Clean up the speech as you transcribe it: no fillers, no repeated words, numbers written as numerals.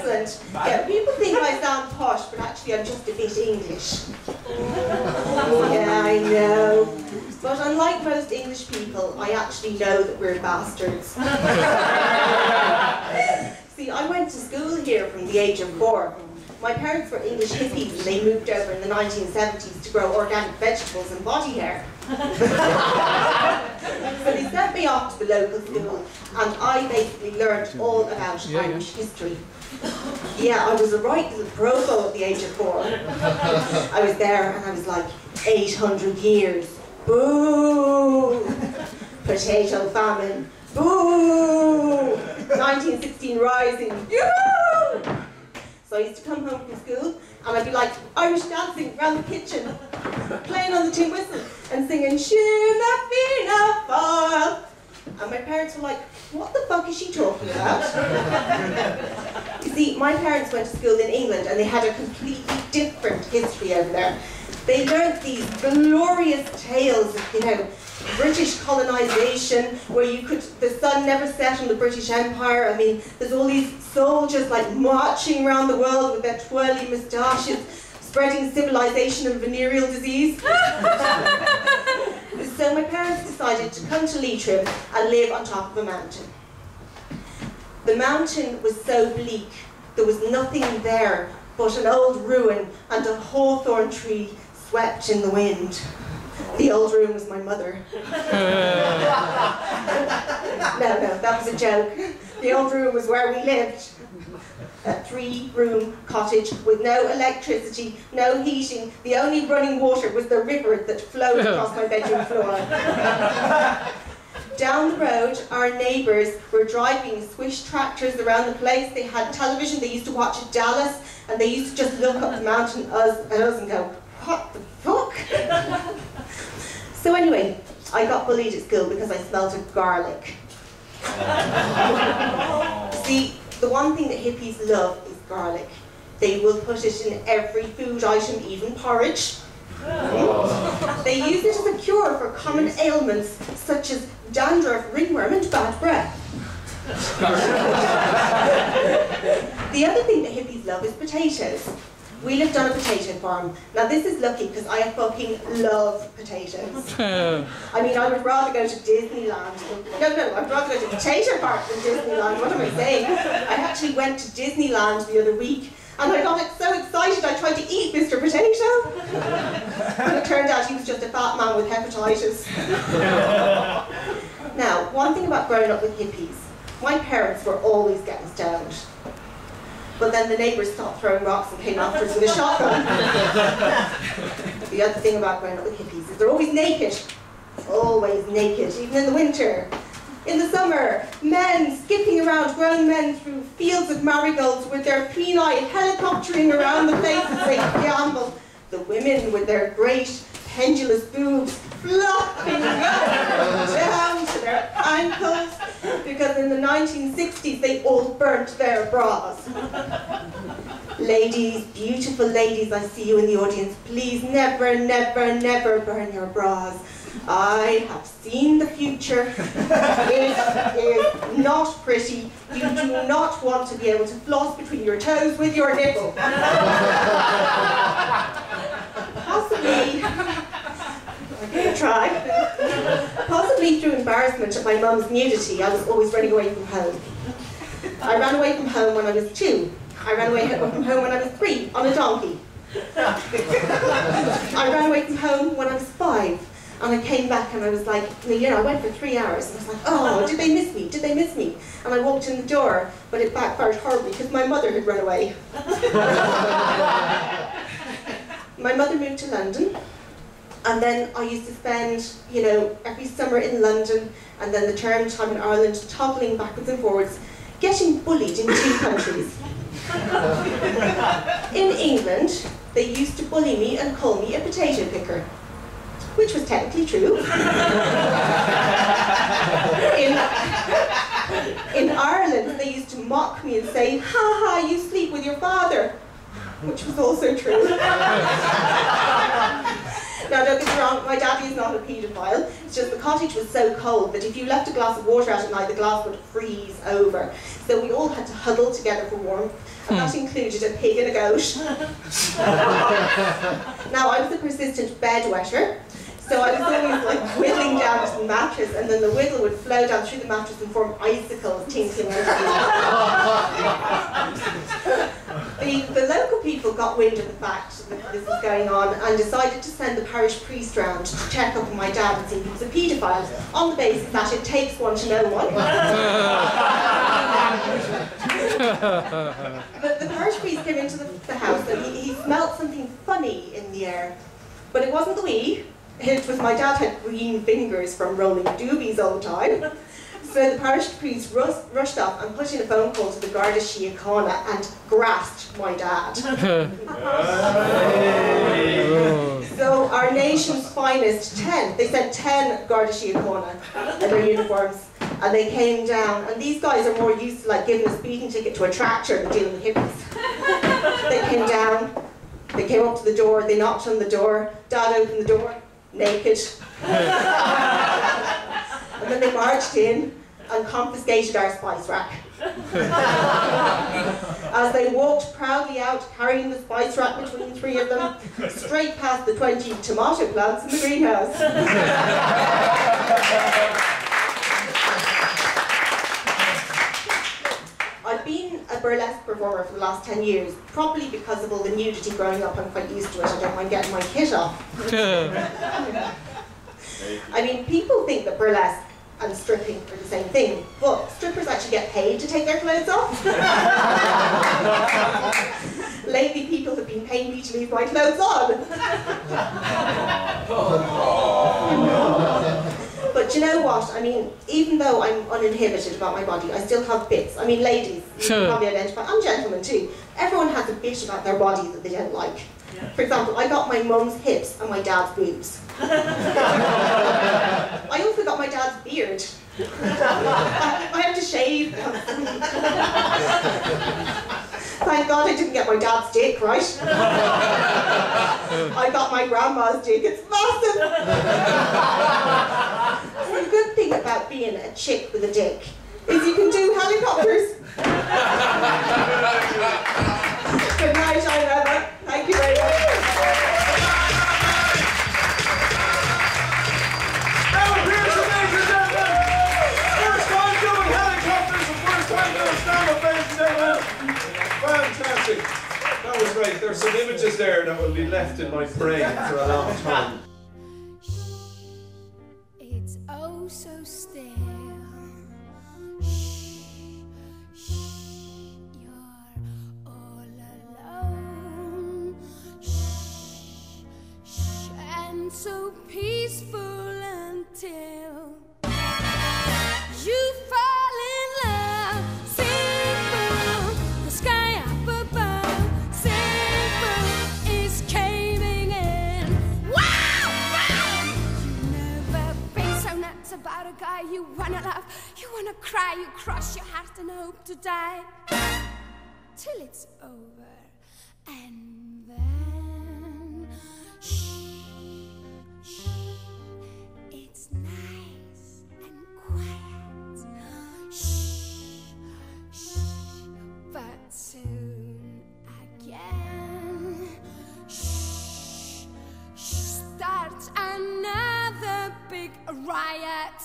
excellent. Yeah, people think I sound posh, but actually I'm just a bit English. Yeah, I know. But unlike most English people, I actually know that we're bastards. See, I went to school here from the age of 4. My parents were English hippies and they moved over in the 1970s to grow organic vegetables and body hair. So they sent me off to the local school and I basically learned all about Irish history. Yeah, I was a right little provo at the age of 4. I was there and I was like, 800 years. Boo! Potato famine. Boo! 1916 rising. Yoo-hoo! So I used to come home from school and I'd be like Irish dancing around the kitchen, playing on the tin whistle and singing Shinna Fina File. And my parents were like, what the fuck is she talking about? You see, my parents went to school in England and they had a completely different history over there. They learned these glorious tales of, British colonisation, where the sun never set on the British Empire. I mean, there's all these soldiers like marching around the world with their twirly moustaches, spreading civilization and venereal disease. So my parents decided to come to Leitrim and live on top of a mountain. The mountain was so bleak, there was nothing there but an old ruin and a hawthorn tree swept in the wind. The old room was my mother. No, that was a joke. The old room was where we lived. A 3-room cottage with no electricity, no heating. The only running water was the river that flowed across my bedroom floor. Down the road, our neighbours were driving swish tractors around the place. They had television, they used to watch Dallas, and they used to just look up the mountain at us and go, what the fuck? So anyway, I got bullied at school because I smelled of garlic. See, the one thing that hippies love is garlic. They will put it in every food item, even porridge. They use it as a cure for common ailments such as dandruff, ringworm and bad breath. The other thing that hippies love is potatoes. We lived on a potato farm. Now this is lucky because I fucking love potatoes. I mean, I would rather go to Disneyland. No, I'd rather go to Potato Park than Disneyland. What am I saying? I actually went to Disneyland the other week and I got so excited I tried to eat Mr. Potato. And it turned out he was just a fat man with hepatitis. Now, one thing about growing up with hippies, my parents were always getting stoned. But then the neighbours stopped throwing rocks and came after us with a shotgun. The other thing about growing up with hippies is they're always naked. Always naked, even in the winter. In the summer, men skipping around, grown men through fields of marigolds with their peni helicoptering around the place as they gamble. The women with their great pendulous boobs flopping down to their ankles, because in the 1960s they all burnt their bras. Ladies, beautiful ladies, I see you in the audience, please never, never, never burn your bras. I have seen the future. It is not pretty. You do not want to be able to floss between your toes with your nipple. Possibly, I'm going to try. Possibly through embarrassment at my mum's nudity, I was always running away from home. I ran away from home when I was 2. I ran away from home when I was 3, on a donkey. I ran away from home when I was 5. And I came back and I was like, I went for 3 hours and I was like, oh, did they miss me? Did they miss me? And I walked in the door, but it backfired horribly because my mother had run away. My mother moved to London, and then I used to spend, every summer in London, and then the term time in Ireland, toggling backwards and forwards, getting bullied in 2 countries. In England, they used to bully me and call me a potato picker, which was technically true. In Ireland, they used to mock me and say, ha ha, you sleep with your father, which was also true. Now, don't get me wrong, my daddy is not a paedophile. It's just the cottage was so cold that if you left a glass of water out at night, the glass would freeze over. So we all had to huddle together for warmth, and that included a pig and a goat. Now, I was a persistent bedwetter, so I was always like whittling down to the mattress, and then the whittle would flow down through the mattress and form icicles tinkling into the local people got wind of the fact that this was going on and decided to send the parish priest round to check up on my dad and see if he was a paedophile, on the basis that it takes one to know one. The parish priest came into the house and he smelt something funny in the air, but it wasn't the wee. It was my dad had green fingers from rolling doobies all the time. So the parish priest rushed up and put in a phone call to the Garda Síochána and grasped my dad. So our nation's finest 10, they sent 10 Garda Síochána in their uniforms, and they came down, and these guys are more used to like giving a speeding ticket to a tractor than dealing with hippies. They came down, they came up to the door, they knocked on the door, Dad opened the door, naked. And then they marched in and confiscated our spice rack. As they walked proudly out, carrying the spice rack between 3 of them, straight past the 20 tomato plants in the greenhouse. I've been a burlesque performer for the last 10 years, probably because of all the nudity growing up. I'm quite used to it. I don't mind getting my kit off. I mean, people think that burlesque and stripping are the same thing, but strippers actually get paid to take their clothes off. Lately, people have been paying me to leave my clothes on. But you know what? I mean, even though I'm uninhibited about my body, I still have bits. I mean, ladies, you can probably identify, and gentlemen too. Everyone has a bit about their body that they don't like. For example, I got my mum's hips and my dad's boobs. I also got my dad's beard. I had to shave. Thank God I didn't get my dad's dick, right? I got my grandma's dick, it's massive! The good thing about being a chick with a dick is you can do helicopters. Good night, Irene. Thank you very much. Now, Pearson, ladies and gentlemen! First time doing helicopters and first time doing stand-up, ladies and gentlemen! Fantastic. That was great. There's some images there that will be left in my brain for a long time. It's oh so still. You're all alone. And so peaceful until you fall in love. Simple, the sky up above. Simple is caving in. Wow, wow! You've never been so nuts about a guy you wanna love. You wanna cry, you cross your heart and hope to die till it's over, and then it's nice and quiet. But soon again, starts another big riot.